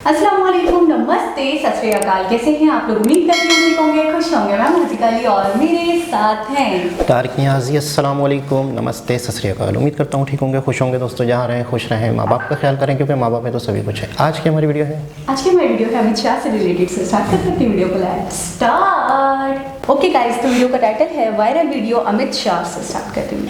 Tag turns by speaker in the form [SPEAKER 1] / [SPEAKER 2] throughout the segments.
[SPEAKER 1] अस्सलाम वालेकुम, नमस्ते, सत श्री अकाल। कैसे हैं आप लोग? उम्मीद करती हूँ ठीक होंगे, खुश होंगे। मैं हजीका अली और मेरे साथ हैं
[SPEAKER 2] तारिक नियाज़ी। अस्सलाम वालेकुम, नमस्ते, सत श्री अकाल। उम्मीद करता हूँ ठीक होंगे, खुश होंगे। दोस्तों जहाँ रहें खुश रहें, माँ बाप का ख्याल करें क्योंकि माँ बाप में तो सभी कुछ है। आज की हमारी वीडियो है
[SPEAKER 1] अमित शाह से रिलेटेड। से स्टार्ट करते हैं वीडियो को। Let's start. ओके गाइस, तो वीडियो का टाइटल है वायरल वीडियो अमित शाह से। स्टार्ट करते हैं।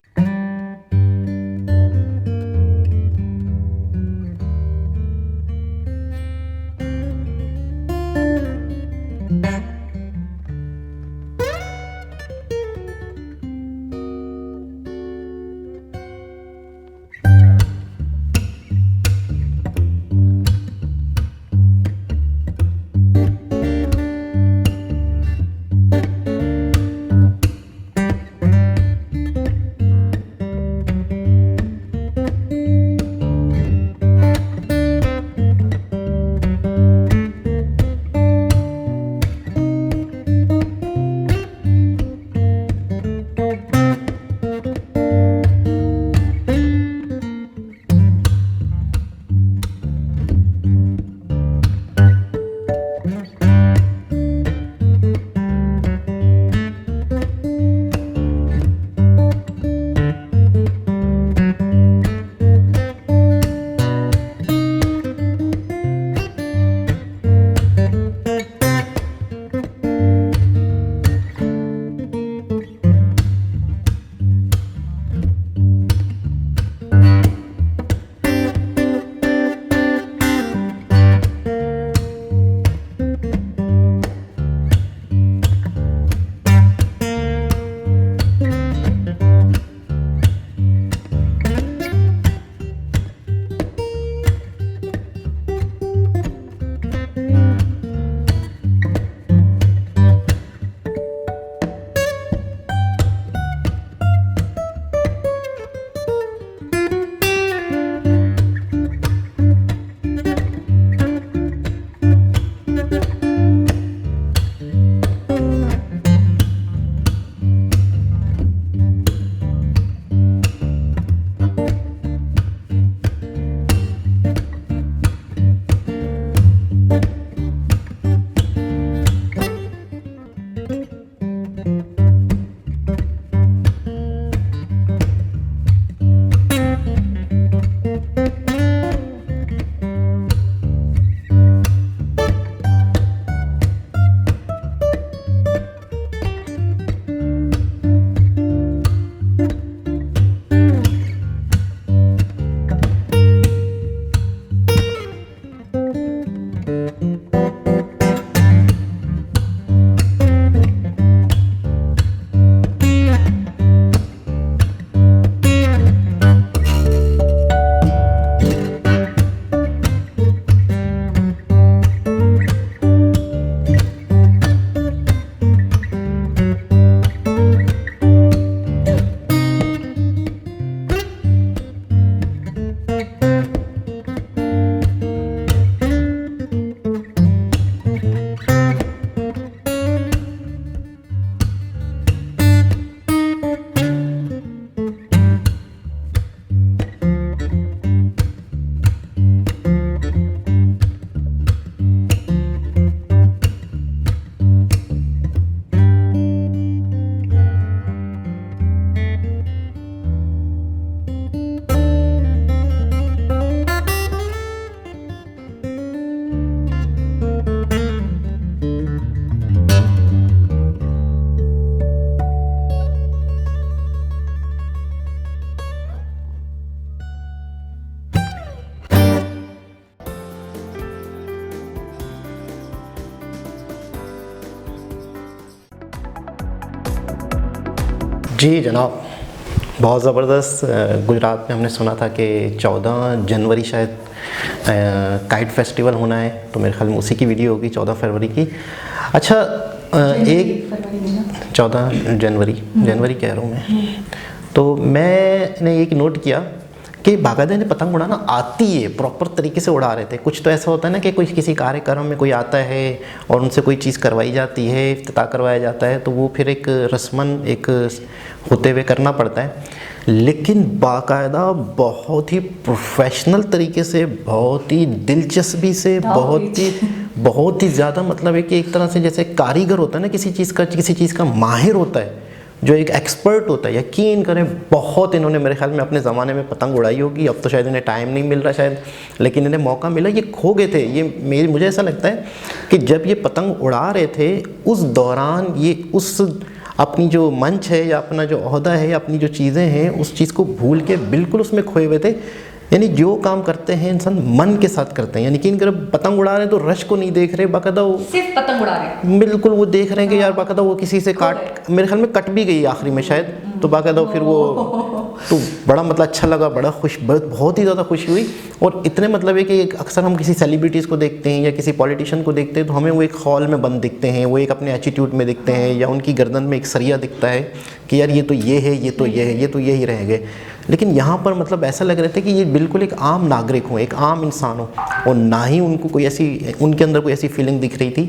[SPEAKER 2] जी जनाब, बहुत ज़बरदस्त। गुजरात में हमने सुना था कि 14 जनवरी शायद काइट फेस्टिवल होना है, तो मेरे ख्याल में उसी की वीडियो होगी 14 फरवरी की। अच्छा, एक 14 जनवरी कह रहा हूँ मैं। तो मैंने एक नोट किया कि बाकायदा इन्हें पतंग उड़ाना आती है, प्रॉपर तरीके से उड़ा रहे थे। कुछ तो ऐसा होता है ना कि कोई किसी कार्यक्रम में कोई आता है और उनसे कोई चीज़ करवाई जाती है, इफ्तिताह करवाया जाता है, तो वो फिर एक रस्मन एक होते हुए करना पड़ता है। लेकिन बाकायदा बहुत ही प्रोफेशनल तरीके से, बहुत ही दिलचस्पी से, बहुत ही ज़्यादा, मतलब है कि एक तरह से जैसे कारीगर होता है ना किसी चीज़ का माहिर होता है, जो एक एक्सपर्ट होता है। यकीन करें बहुत इन्होंने मेरे ख्याल में अपने ज़माने में पतंग उड़ाई होगी। अब तो शायद इन्हें टाइम नहीं मिल रहा शायद, लेकिन इन्हें मौका मिला, ये खो गए थे। ये मुझे ऐसा लगता है कि जब ये पतंग उड़ा रहे थे उस दौरान ये उस अपनी जो मंच है या अपना जो ओहदा है या अपनी जो चीज़ें हैं उस चीज़ को भूल के बिल्कुल उसमें खोए हुए थे। यानी जो काम करते हैं इंसान मन के साथ करते हैं। यानी कि इनके पतंग उड़ा रहे हैं तो रश को नहीं देख रहे, बाकायदा वो
[SPEAKER 1] सिर्फ पतंग उड़ा रहे हैं,
[SPEAKER 2] बिल्कुल वो देख रहे हैं कि यार बाकायदा वो किसी से काट, मेरे ख्याल में कट भी गई आखिरी में शायद, तो बाकायदा फिर वो तो बड़ा मतलब अच्छा लगा, बड़ा बहुत ही ज़्यादा खुशी हुई। और इतने मतलब है कि अक्सर हम किसी सेलिब्रिटीज़ को देखते हैं या किसी पॉलिटिशियन को देखते हैं तो हमें वो एक हॉल में बंद दिखते हैं, वो एक अपने एटीट्यूड में दिखते हैं, या उनकी गर्दन में एक सरिया दिखता है कि यार ये तो ये है, ये तो ये है, ये तो ये ही रह गए। लेकिन यहाँ पर मतलब ऐसा लग रहा था कि ये बिल्कुल एक आम नागरिक हो, एक आम इंसान हो, और ना ही उनको कोई ऐसी, उनके अंदर कोई ऐसी फीलिंग दिख रही थी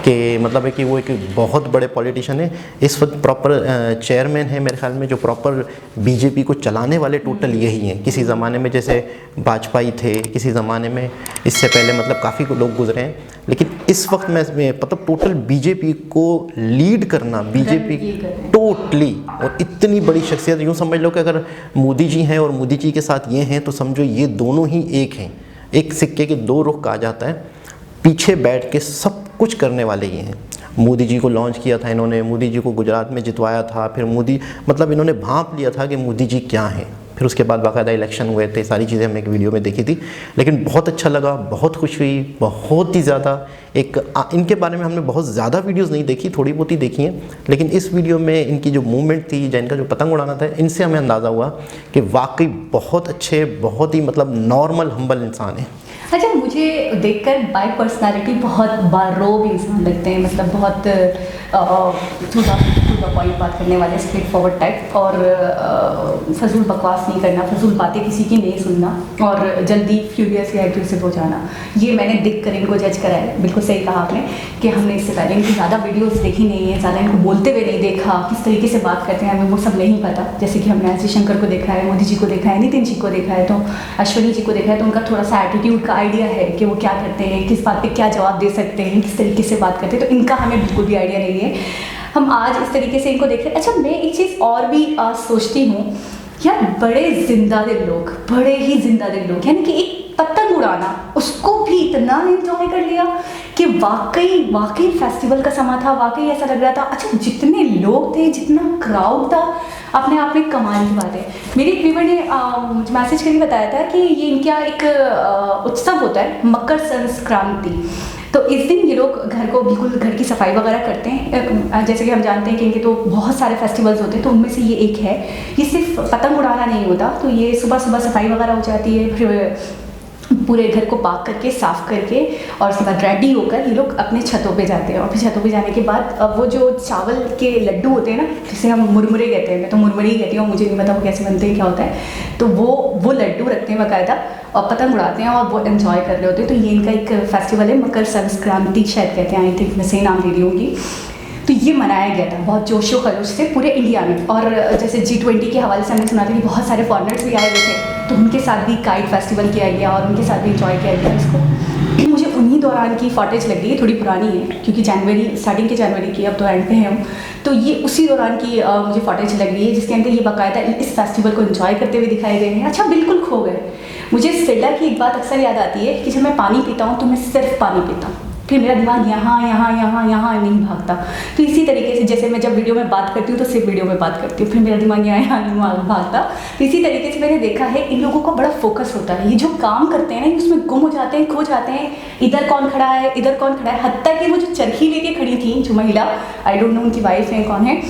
[SPEAKER 2] कि मतलब है कि वो एक बहुत बड़े पॉलिटिशियन है। इस वक्त प्रॉपर चेयरमैन है मेरे ख्याल में, जो प्रॉपर बीजेपी को चलाने वाले टोटल यही हैं। किसी ज़माने में जैसे वाजपेयी थे, किसी ज़माने में इससे पहले मतलब काफ़ी लोग गुजरे हैं, लेकिन इस वक्त में मतलब टोटल बीजेपी को लीड करना, बीजेपी टोटली, और इतनी बड़ी शख्सियत, यूँ समझ लो कि अगर मोदी जी हैं और मोदी जी के साथ ये हैं तो समझो ये दोनों ही एक हैं, एक सिक्के के दो रुख कहा जाता है। पीछे बैठ के सब कुछ करने वाले ये हैं। मोदी जी को लॉन्च किया था इन्होंने, मोदी जी को गुजरात में जितवाया था, फिर मोदी मतलब इन्होंने भांप लिया था कि मोदी जी क्या हैं। फिर उसके बाद बाकायदा इलेक्शन हुए थे, सारी चीज़ें हमने एक वीडियो में देखी थी। लेकिन बहुत अच्छा लगा, बहुत खुश हुई, बहुत ही ज़्यादा। इनके बारे में हमने बहुत ज़्यादा वीडियोस नहीं देखी, थोड़ी बहुत ही देखी हैं, लेकिन इस वीडियो में इनकी जो मूवमेंट थी, या इनका जो पतंग उड़ाना था, इनसे हमें अंदाज़ा हुआ कि वाकई बहुत अच्छे, बहुत ही मतलब नॉर्मल हम्बल इंसान है।
[SPEAKER 1] अच्छा, मुझे देखकर बाय पर्सनालिटी बहुत बारोब इंसान लगते हैं, मतलब बहुत पॉइंट बात करने वाले, स्ट्रेट फॉरवर्ड टाइप, और फजूल बकवास नहीं करना, फजूल बातें किसी की नहीं सुनना, और जल्दी फ्यूरियस या एग्रेसिव हो जाना। ये मैंने देख कर इनको जज करा है। बिल्कुल सही कहा आपने कि हमने इससे पहले इनकी ज़्यादा वीडियोस देखी नहीं है, ज़्यादा इनको बोलते हुए नहीं देखा, किस तरीके से बात करते हैं हमें वो सब नहीं पता। जैसे कि हमने आशीष शंकर को देखा है, मोदी जी को देखा है, नितिन जी को देखा है, तो अश्विनी जी को देखा है, तो उनका थोड़ा सा एटीट्यूड का आइडिया है कि वो क्या करते हैं, किस बात पे क्या जवाब दे सकते हैं, किस तरीके से बात करते हैं, तो इनका हमें बिल्कुल भी आइडिया नहीं है। हम आज इस तरीके से इनको देख रहे हैं। अच्छा, मैं एक चीज़ और भी सोचती हूँ यार, बड़े जिंदा दिल लोग, बड़े ही जिंदा दिल लोग, यानी कि एक पतंग उड़ाना उसको भी इतना एंजॉय कर लिया कि वाकई फेस्टिवल का समा था। वाकई ऐसा लग रहा था, अच्छा जितने लोग थे, जितना क्राउड था, अपने आप में कमाल की बात है। मेरे एक व्यूवर ने मैसेज करके बताया था कि ये इनका एक उत्सव होता है, मकर संक्रांति। तो इस दिन ये लोग घर को बिल्कुल घर की सफाई वगैरह करते हैं। जैसे कि हम जानते हैं कि इनके तो बहुत सारे फेस्टिवल्स होते हैं, तो उनमें से ये एक है। ये सिर्फ पतंग उड़ाना नहीं होता, तो ये सुबह सुबह सफाई वगैरह हो जाती है, फिर पूरे घर को पाक करके, साफ़ करके, और उसके बाद रेडी होकर ये लोग अपने छतों पे जाते हैं। और फिर छतों पे जाने के बाद वो जो चावल के लड्डू होते हैं ना, जिसे हम मुरमुरे कहते हैं, मैं तो मुरमुरे ही कहती हूँ, मुझे नहीं पता वो कैसे बनते हैं, क्या होता है, तो वो लड्डू रखते हैं बाकायदा और पतंग उड़ाते हैं और वो एंजॉय कर रहे होते हैं। तो ये इनका एक फेस्टिवल है, मकर संक्रांति शायद कहते हैं, आई थिंक मैं सही नाम दे रही होंगी। तो ये मनाया गया था बहुत जोशो खरोश से पूरे इंडिया में। और जैसे G20 के हवाले से हमने सुना था कि बहुत सारे फॉरेनर्स भी आए हुए थे, तो उनके साथ भी काइट फेस्टिवल किया गया और उनके साथ भी इंजॉय किया गया इसको। मुझे उन्हीं दौरान की फॉटेज लग रही है, थोड़ी पुरानी है क्योंकि स्टार्टिंग के जनवरी की, अब तो एंड पे हैं हम, तो ये उसी दौरान की मुझे फॉटेज लग रही है जिसके अंदर ये बाकायदा इस फेस्टिवल को एंजॉय करते हुए दिखाए गए हैं। अच्छा, बिल्कुल खो गए। मुझे स्टेला की एक बात अक्सर याद आती है कि जब मैं पानी पीता हूँ तो मैं सिर्फ पानी पीता हूँ, फिर मेरा दिमाग यहाँ नहीं भागता। तो इसी तरीके से जैसे मैं जब वीडियो में बात करती हूँ तो सिर्फ वीडियो में बात करती हूँ, फिर मेरा दिमाग यहाँ नहीं भागता। तो इसी तरीके से मैंने देखा है इन लोगों का बड़ा फोकस होता है, ये जो काम करते हैं ना उसमें गुम हो जाते हैं, खो जाते हैं, इधर कौन खड़ा है, इधर कौन खड़ा है। हत्ता कि वो जो चरखी लेके खड़ी थी जो महिला, आई डोंट नो उनकी वाइफ है कौन है,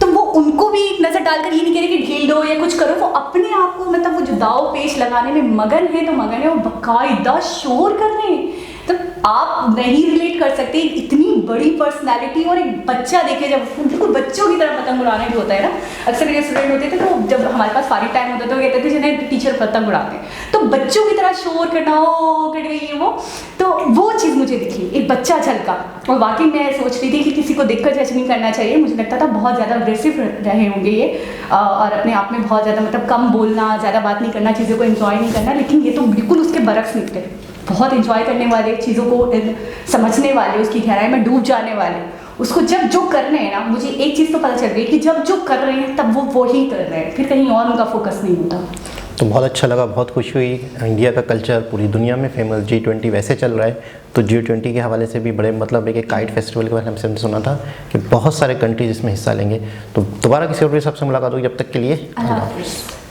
[SPEAKER 1] तो वो उनको भी एक नज़र डालकर ये नहीं कह रहे कि ढील दो या कुछ करो, वो अपने आप को मतलब वो जो दाव पेश लगाने में मगन है, तो मगन है, वो बाकायदा शोर कर रहे हैं। तो आप नहीं रिलेट कर सकते इतनी बड़ी पर्सनालिटी और एक बच्चा देखे जब बिल्कुल बच्चों की तरह पतंग उड़ाना भी होता है ना। अक्सर मेरे स्टूडेंट होते थे तो जब हमारे पास फारिग टाइम होता था तो कहते थे जिन्हें टीचर पतंग उड़ाते हैं, तो बच्चों की तरह शोर करना, ओ कट गई ये वो चीज़ मुझे दिखी, एक बच्चा झलका। और वाकई मैं सोच रही थी कि किसी को देखकर जज नहीं करना चाहिए, मुझे लगता था बहुत ज़्यादा अग्रेसिव रहे होंगे ये और अपने आप में बहुत ज़्यादा मतलब कम बोलना, ज़्यादा बात नहीं करना, चीज़ों को एंजॉय नहीं करना, लेकिन ये तो बिल्कुल उसके बरक्स निकले, बहुत एंजॉय करने वाले, चीज़ों को समझने वाले, उसकी गहराई में डूब जाने वाले। उसको जब जो कर रहे हैं ना, मुझे एक चीज़ तो पता चल गई कि जब जो कर रहे हैं तब वो ही कर रहे हैं, फिर कहीं और उनका फोकस नहीं होता।
[SPEAKER 2] तो बहुत अच्छा लगा, बहुत खुशी हुई। इंडिया का कल्चर पूरी दुनिया में फेमस, G20 वैसे चल रहा है, तो G20 के हवाले से भी बड़े मतलब है कि काइट फेस्टिवल के बारे में हमने सुना था कि बहुत सारे कंट्रीज इसमें हिस्सा लेंगे। तो दोबारा किसी और के सबसे मुलाकात होगी, जब तक के लिए
[SPEAKER 1] अल्लाह हाफ़िज़।